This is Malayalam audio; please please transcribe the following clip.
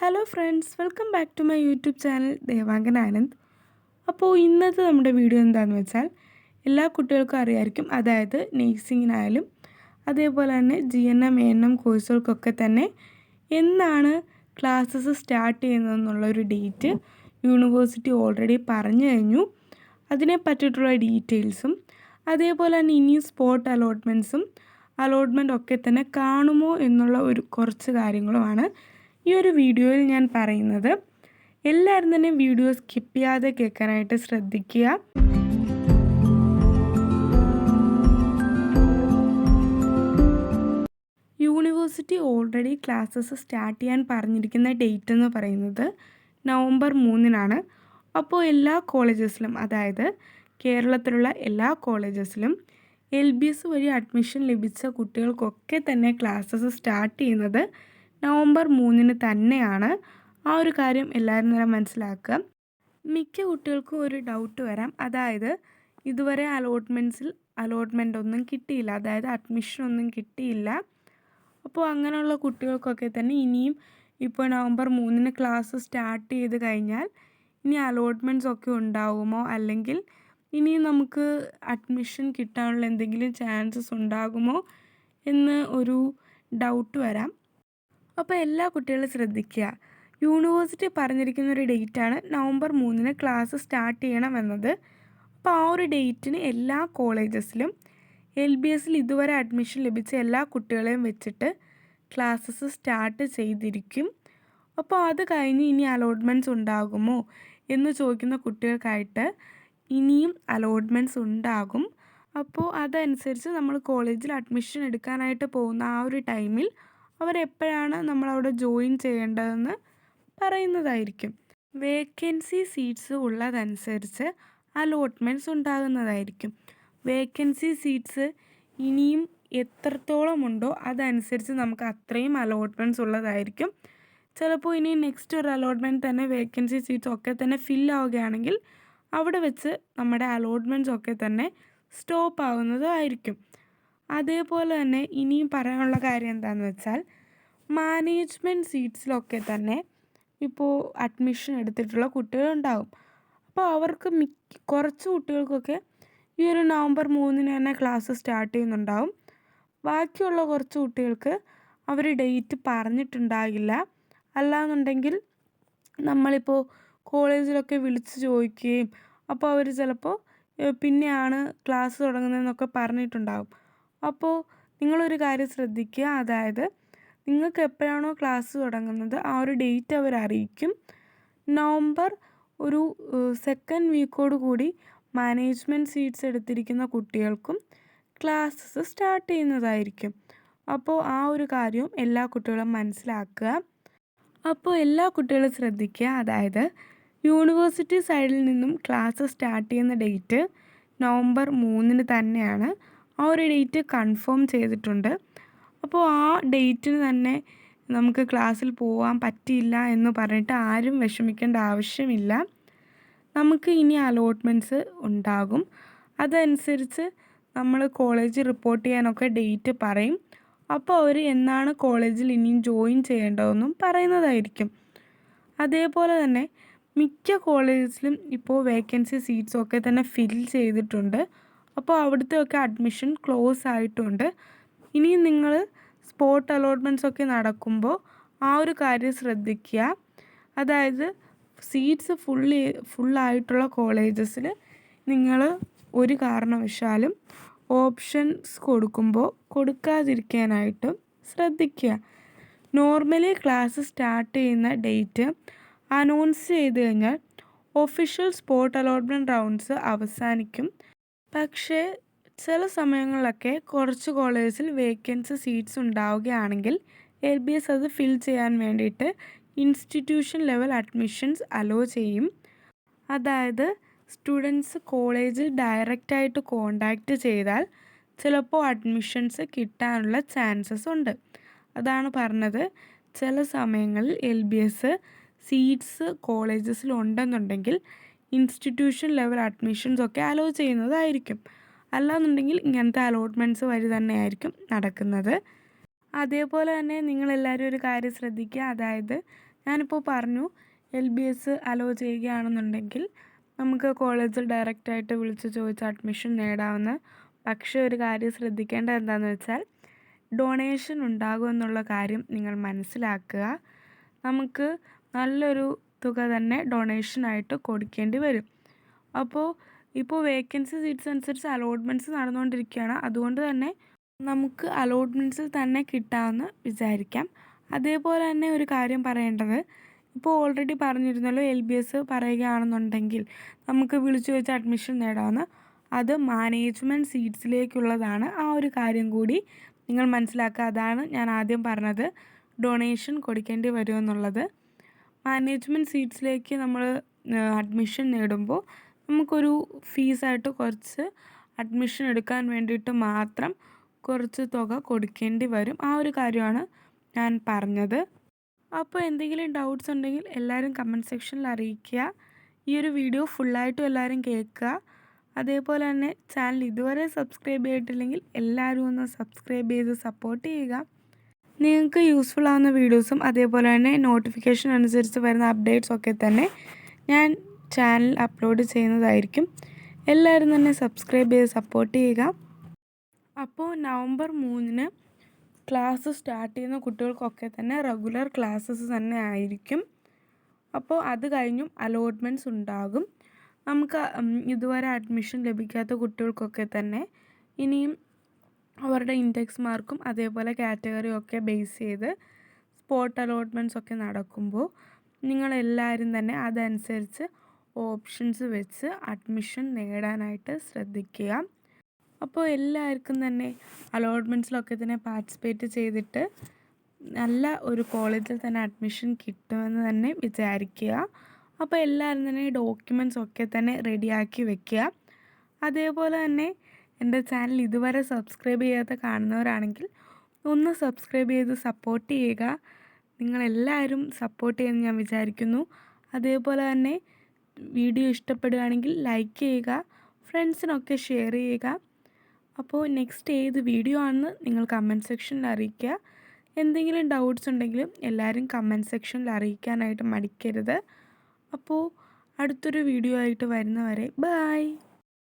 Hello friends, welcome back to my YouTube channel Devangan Anand. അപ്പോൾ ഇന്നത്തെ നമ്മുടെ വീഡിയോ എന്താണെന്ന് വെച്ചാൽ എല്ലാ കുട്ടികൾക്കും അറിയായിരിക്കും, അതായത് നേഴ്സിങ്ങിനായാലും അതേപോലെ തന്നെ GNM ANM കോഴ്സുകൾക്കൊക്കെ തന്നെ എന്നാണ് ക്ലാസ്സസ് സ്റ്റാർട്ട് ചെയ്യുന്നതെന്നുള്ളൊരു ഡേറ്റ് യൂണിവേഴ്സിറ്റി ഓൾറെഡി പറഞ്ഞു കഴിഞ്ഞു. അതിനെ പറ്റിയിട്ടുള്ള ഡീറ്റെയിൽസും അതേപോലെ തന്നെ ഇനിയും സ്പോട്ട് അലോട്ട്മെൻറ്റ് ഒക്കെ തന്നെ കാണുമോ എന്നുള്ള കുറച്ച് കാര്യങ്ങളുമാണ് ഈ ഒരു വീഡിയോയിൽ ഞാൻ പറയുന്നത്. എല്ലാവരും തന്നെ വീഡിയോ സ്കിപ്പ് ചെയ്യാതെ കേൾക്കാനായിട്ട് ശ്രദ്ധിക്കുക. യൂണിവേഴ്സിറ്റി ഓൾറെഡി ക്ലാസ്സസ് സ്റ്റാർട്ട് ചെയ്യാൻ പറഞ്ഞിരിക്കുന്ന ഡേറ്റ് എന്ന് പറയുന്നത് നവംബർ 3-നാണ്. അപ്പോൾ എല്ലാ കോളേജസിലും, അതായത് കേരളത്തിലുള്ള എല്ലാ കോളേജസിലും LBS വഴി അഡ്മിഷൻ ലഭിച്ച കുട്ടികൾക്കൊക്കെ തന്നെ ക്ലാസ്സസ് സ്റ്റാർട്ട് ചെയ്യുന്നത് നവംബർ 3-ന് തന്നെയാണ്. ആ ഒരു കാര്യം എല്ലാവരും തന്നെ മനസ്സിലാക്കുക. മിക്ക കുട്ടികൾക്കും ഒരു ഡൗട്ട് വരാം, അതായത് ഇതുവരെ അലോട്ട്മെൻ്റ് ഒന്നും കിട്ടിയില്ല, അതായത് അഡ്മിഷനൊന്നും കിട്ടിയില്ല. അപ്പോൾ അങ്ങനെയുള്ള കുട്ടികൾക്കൊക്കെ തന്നെ ഇനിയും ഇപ്പോൾ നവംബർ 3-ന് ക്ലാസ് സ്റ്റാർട്ട് ചെയ്ത് കഴിഞ്ഞാൽ ഇനി അലോട്ട്മെൻറ്റ്സ് ഒക്കെ ഉണ്ടാകുമോ, അല്ലെങ്കിൽ ഇനിയും നമുക്ക് അഡ്മിഷൻ കിട്ടാനുള്ള എന്തെങ്കിലും ചാൻസസ് ഉണ്ടാകുമോ എന്ന് ഒരു ഡൗട്ട് വരാം. അപ്പോൾ എല്ലാ കുട്ടികളും ശ്രദ്ധിക്കുക, യൂണിവേഴ്സിറ്റി പറഞ്ഞിരിക്കുന്ന ഒരു ഡേറ്റാണ് നവംബർ 3-ന് ക്ലാസ് സ്റ്റാർട്ട് ചെയ്യണമെന്നത്. അപ്പോൾ ആ ഒരു ഡേറ്റിന് എല്ലാ കോളേജസിലും LBSൽ ഇതുവരെ അഡ്മിഷൻ ലഭിച്ച എല്ലാ കുട്ടികളെയും വെച്ചിട്ട് ക്ലാസ്സസ് സ്റ്റാർട്ട് ചെയ്തിരിക്കും. അപ്പോൾ അത് കഴിഞ്ഞ് ഇനി അലോട്ട്മെൻറ്റ്സ് ഉണ്ടാകുമോ എന്ന് ചോദിക്കുന്ന കുട്ടികൾക്കായിട്ട് ഇനിയും അലോട്ട്മെൻറ്റ്സ് ഉണ്ടാകും. അപ്പോൾ അതനുസരിച്ച് നമ്മൾ കോളേജിൽ അഡ്മിഷൻ എടുക്കാനായിട്ട് പോകുന്ന ആ ഒരു ടൈമിൽ അവരെപ്പോഴാണ് നമ്മളവിടെ ജോയിൻ ചെയ്യേണ്ടതെന്ന് പറയുന്നതായിരിക്കും. വേക്കൻസി സീറ്റ്സ് ഉള്ളതനുസരിച്ച് അലോട്ട്മെൻറ്റ്സ് ഉണ്ടാകുന്നതായിരിക്കും. വേക്കൻസി സീറ്റ്സ് ഇനിയും എത്രത്തോളം ഉണ്ടോ അതനുസരിച്ച് നമുക്ക് അത്രയും അലോട്ട്മെൻറ്റ്സ് ഉള്ളതായിരിക്കും. ചിലപ്പോൾ ഇനി നെക്സ്റ്റ് ഒരു അലോട്ട്മെൻറ്റ് തന്നെ വേക്കൻസി സീറ്റ്സ് ഒക്കെ തന്നെ ഫില്ലാവുകയാണെങ്കിൽ അവിടെ വെച്ച് നമ്മുടെ അലോട്ട്മെൻറ്റ്സ് ഒക്കെ തന്നെ സ്റ്റോപ്പ് ആവുന്നതായിരിക്കും. അതേപോലെ തന്നെ ഇനിയും പറയാനുള്ള കാര്യം എന്താണെന്ന് വെച്ചാൽ, മാനേജ്മെൻറ്റ് സീറ്റ്സിലൊക്കെ തന്നെ ഇപ്പോൾ അഡ്മിഷൻ എടുത്തിട്ടുള്ള കുട്ടികളുണ്ടാകും. അപ്പോൾ അവർക്ക് കുറച്ച് കുട്ടികൾക്കൊക്കെ ഈ ഒരു നവംബർ 3-ന് തന്നെ ക്ലാസ് സ്റ്റാർട്ട് ചെയ്യുന്നുണ്ടാവും. ബാക്കിയുള്ള കുറച്ച് കുട്ടികൾക്ക് അവർ ഡേറ്റ് പറഞ്ഞിട്ടുണ്ടാകില്ല. അല്ലാന്നുണ്ടെങ്കിൽ നമ്മളിപ്പോൾ കോളേജിലൊക്കെ വിളിച്ച് ചോദിക്കുകയും അപ്പോൾ അവർ ചിലപ്പോൾ പിന്നെയാണ് ക്ലാസ് തുടങ്ങുന്നതെന്നൊക്കെ പറഞ്ഞിട്ടുണ്ടാകും. അപ്പോൾ നിങ്ങളൊരു കാര്യം ശ്രദ്ധിക്കുക, അതായത് നിങ്ങൾക്ക് എപ്പോഴാണോ ക്ലാസ് തുടങ്ങുന്നത് ആ ഒരു ഡേറ്റ് അവർ അറിയിക്കും. നവംബർ ഒരു സെക്കൻഡ് വീക്കോട് കൂടി മാനേജ്മെൻറ്റ് സീറ്റ്സ് എടുത്തിരിക്കുന്ന കുട്ടികൾക്കും ക്ലാസ്സസ് സ്റ്റാർട്ട് ചെയ്യുന്നതായിരിക്കും. അപ്പോൾ ആ ഒരു കാര്യവും എല്ലാ കുട്ടികളും മനസ്സിലാക്കുക. അപ്പോൾ എല്ലാ കുട്ടികളും ശ്രദ്ധിക്കുക, അതായത് യൂണിവേഴ്സിറ്റി സൈഡിൽ നിന്നും ക്ലാസ് സ്റ്റാർട്ട് ചെയ്യുന്ന ഡേറ്റ് നവംബർ 3-ന് തന്നെയാണ്. ആ ഒരു ഡേറ്റ് കൺഫേം ചെയ്തിട്ടുണ്ട്. അപ്പോൾ ആ ഡേറ്റിന് തന്നെ നമുക്ക് ക്ലാസ്സിൽ പോകാൻ പറ്റിയില്ല എന്ന് പറഞ്ഞിട്ട് ആരും വിഷമിക്കേണ്ട ആവശ്യമില്ല. നമുക്ക് ഇനി അലോട്ട്മെൻറ്റ്സ് ഉണ്ടാകും. അതനുസരിച്ച് നമ്മൾ കോളേജിൽ റിപ്പോർട്ട് ചെയ്യാനൊക്കെ ഡേറ്റ് പറയും. അപ്പോൾ അവർ എന്നാണ് കോളേജിൽ ഇനിയും ജോയിൻ ചെയ്യേണ്ടതെന്നും പറയുന്നതായിരിക്കും. അതേപോലെ തന്നെ മിക്ക കോളേജസിലും ഇപ്പോൾ വേക്കൻസി സീറ്റ്സൊക്കെ തന്നെ ഫിൽ ചെയ്തിട്ടുണ്ട്. അപ്പോൾ അവിടുത്തെയൊക്കെ അഡ്മിഷൻ ക്ലോസ് ആയിട്ടുണ്ട്. ഇനിയും നിങ്ങൾ സ്പോട്ട് അലോട്ട്മെൻറ്റ്സ് ഒക്കെ നടക്കുമ്പോൾ ആ ഒരു കാര്യം ശ്രദ്ധിക്കുക, അതായത് സീറ്റ്സ് ഫുള്ളായിട്ടുള്ള കോളേജസിൽ നിങ്ങൾ ഒരു കാരണവശാലും ഓപ്ഷൻസ് കൊടുക്കാതിരിക്കാനായിട്ടും ശ്രദ്ധിക്കുക. നോർമലി ക്ലാസ് സ്റ്റാർട്ട് ചെയ്യുന്ന ഡേറ്റ് അനൗൺസ് ചെയ്ത് കഴിഞ്ഞാൽ ഒഫീഷ്യൽ സ്പോട്ട് അലോട്ട്മെൻറ്റ് റൗണ്ട്സ് അവസാനിക്കും. പക്ഷേ ചില സമയങ്ങളിലൊക്കെ കുറച്ച് കോളേജിൽ വേക്കൻസി സീറ്റ്സ് ഉണ്ടാവുകയാണെങ്കിൽ LBS അത് ഫിൽ ചെയ്യാൻ വേണ്ടിയിട്ട് ഇൻസ്റ്റിറ്റ്യൂഷൻ ലെവൽ അഡ്മിഷൻസ് അലോ ചെയ്യും. അതായത് സ്റ്റുഡൻസ് കോളേജിൽ ഡയറക്റ്റായിട്ട് കോണ്ടാക്റ്റ് ചെയ്താൽ ചിലപ്പോൾ അഡ്മിഷൻസ് കിട്ടാനുള്ള ചാൻസസ് ഉണ്ട്. അതാണ് പറഞ്ഞത്, ചില സമയങ്ങളിൽ LBS സീറ്റ്സ് കോളേജസിൽ ഉണ്ടെന്നുണ്ടെങ്കിൽ ഇൻസ്റ്റിറ്റ്യൂഷൻ ലെവൽ അഡ്മിഷൻസ് ഒക്കെ അലോ ചെയ്യുന്നതായിരിക്കും. അല്ലാന്നുണ്ടെങ്കിൽ ഇങ്ങനത്തെ അലോട്ട്മെൻറ്റ്സ് വഴി തന്നെയായിരിക്കും നടക്കുന്നത്. അതേപോലെ തന്നെ നിങ്ങളെല്ലാവരും ഒരു കാര്യം ശ്രദ്ധിക്കുക, അതായത് ഞാനിപ്പോൾ പറഞ്ഞു LBS അലോ ചെയ്യുകയാണെന്നുണ്ടെങ്കിൽ നമുക്ക് കോളേജിൽ ഡയറക്റ്റായിട്ട് വിളിച്ച് ചോദിച്ച് അഡ്മിഷൻ നേടാവുന്ന. പക്ഷേ ഒരു കാര്യം ശ്രദ്ധിക്കേണ്ടത് എന്താണെന്ന് വെച്ചാൽ ഡൊണേഷൻ ഉണ്ടാകുമെന്നുള്ള കാര്യം നിങ്ങൾ മനസ്സിലാക്കുക. നമുക്ക് നല്ലൊരു തുക തന്നെ ഡൊണേഷനായിട്ട് കൊടുക്കേണ്ടി വരും. അപ്പോൾ ഇപ്പോൾ വേക്കൻസി സീറ്റ്സ് അനുസരിച്ച് അലോട്ട്മെൻറ്റ്സ് നടന്നുകൊണ്ടിരിക്കുകയാണ്. അതുകൊണ്ട് തന്നെ നമുക്ക് അലോട്ട്മെൻറ്റ്സിൽ തന്നെ കിട്ടാമെന്ന് വിചാരിക്കാം. അതേപോലെ തന്നെ ഒരു കാര്യം പറയേണ്ടത്, ഇപ്പോൾ ഓൾറെഡി പറഞ്ഞിരുന്നല്ലോ LBS പറയുകയാണെന്നുണ്ടെങ്കിൽ നമുക്ക് വിളിച്ചു ചോദിച്ച് അഡ്മിഷൻ നേടാമെന്ന്. അത് മാനേജ്മെൻറ്റ് സീറ്റ്സിലേക്കുള്ളതാണ്. ആ ഒരു കാര്യം കൂടി നിങ്ങൾ മനസ്സിലാക്കുക. അതാണ് ഞാൻ ആദ്യം പറഞ്ഞത്, ഡൊണേഷൻ കൊടുക്കേണ്ടി വരുമെന്നുള്ളത്. മാനേജ്മെൻറ്റ് സീറ്റ്സിലേക്ക് നമ്മൾ അഡ്മിഷൻ നേടുമ്പോൾ നമുക്കൊരു ഫീസായിട്ട് കുറച്ച് അഡ്മിഷൻ എടുക്കാൻ വേണ്ടിയിട്ട് മാത്രം കുറച്ച് തുക കൊടുക്കേണ്ടി വരും. ആ ഒരു കാര്യമാണ് ഞാൻ പറഞ്ഞത്. അപ്പോൾ എന്തെങ്കിലും ഡൗട്ട്സ് ഉണ്ടെങ്കിൽ എല്ലാവരും കമൻറ്റ് സെക്ഷനിൽ അറിയിക്കുക. ഈ ഒരു വീഡിയോ ഫുള്ളായിട്ടും എല്ലാവരും കേൾക്കുക. അതേപോലെ തന്നെ ചാനൽ ഇതുവരെ സബ്സ്ക്രൈബ് ചെയ്തിട്ടില്ലെങ്കിൽ എല്ലാവരും ഒന്ന് സബ്സ്ക്രൈബ് ചെയ്ത് സപ്പോർട്ട് ചെയ്യുക. നിങ്ങൾക്ക് യൂസ്ഫുൾ ആവുന്ന വീഡിയോസും അതേപോലെ തന്നെ നോട്ടിഫിക്കേഷൻ അനുസരിച്ച് വരുന്ന അപ്ഡേറ്റ്സ് ഒക്കെ തന്നെ ഞാൻ ചാനൽ അപ്ലോഡ് ചെയ്യുന്നതായിരിക്കും. എല്ലാവരും തന്നെ സബ്സ്ക്രൈബ് ചെയ്ത് സപ്പോർട്ട് ചെയ്യുക. അപ്പോൾ നവംബർ 3 ക്ലാസ് സ്റ്റാർട്ട് ചെയ്യുന്ന കുട്ടികൾക്കൊക്കെ തന്നെ റെഗുലർ ക്ലാസ്സസ് തന്നെ ആയിരിക്കും. അപ്പോൾ അത് കഴിഞ്ഞും അലോട്ട്മെൻറ്റ്സ് ഉണ്ടാകും. നമുക്ക് ഇതുവരെ അഡ്മിഷൻ ലഭിക്കാത്ത കുട്ടികൾക്കൊക്കെ തന്നെ ഇനിയും അവരുടെ ഇൻഡെക്സ് മാർക്കും അതേപോലെ കാറ്റഗറിയും ഒക്കെ ബേസ് ചെയ്ത് സ്പോട്ട് അലോട്ട്മെൻറ്റ്സ് ഒക്കെ നടക്കുമ്പോൾ നിങ്ങളെല്ലാവരും തന്നെ അതനുസരിച്ച് ഓപ്ഷൻസ് വെച്ച് അഡ്മിഷൻ നേടാനായിട്ട് ശ്രദ്ധിക്കുക. അപ്പോൾ എല്ലാവർക്കും തന്നെ അലോട്ട്മെൻറ്റ്സിലൊക്കെ തന്നെ പാർട്ടിസിപ്പേറ്റ് ചെയ്തിട്ട് നല്ല ഒരു കോളേജിൽ തന്നെ അഡ്മിഷൻ കിട്ടുമെന്ന് തന്നെ വിചാരിക്കുക. അപ്പോൾ എല്ലാവരും തന്നെ ഡോക്യുമെൻറ്റ്സ് ഒക്കെ തന്നെ റെഡിയാക്കി വെക്കുക. അതേപോലെ തന്നെ എൻ്റെ ചാനൽ ഇതുവരെ സബ്സ്ക്രൈബ് ചെയ്യാത്ത കാണുന്നവരാണെങ്കിൽ ഒന്ന് സബ്സ്ക്രൈബ് ചെയ്ത് സപ്പോർട്ട് ചെയ്യുക. നിങ്ങളെല്ലാവരും സപ്പോർട്ട് ചെയ്യുമെന്ന് ഞാൻ വിചാരിക്കുന്നു. അതേപോലെ തന്നെ വീഡിയോ ഇഷ്ടപ്പെടുകയാണെങ്കിൽ ലൈക്ക് ചെയ്യുക, ഫ്രണ്ട്സിനൊക്കെ ഷെയർ ചെയ്യുക. അപ്പോൾ നെക്സ്റ്റ് ഏത് വീഡിയോ ആണെന്ന് നിങ്ങൾ കമൻറ്റ് സെക്ഷനിൽ അറിയിക്കുക. എന്തെങ്കിലും ഡൗട്ട്സ് ഉണ്ടെങ്കിലും എല്ലാവരും കമൻറ്റ് സെക്ഷനിൽ അറിയിക്കാനായിട്ട് മടിക്കരുത്. അപ്പോൾ അടുത്തൊരു വീഡിയോ ആയിട്ട് വരുന്നവരെ ബൈ.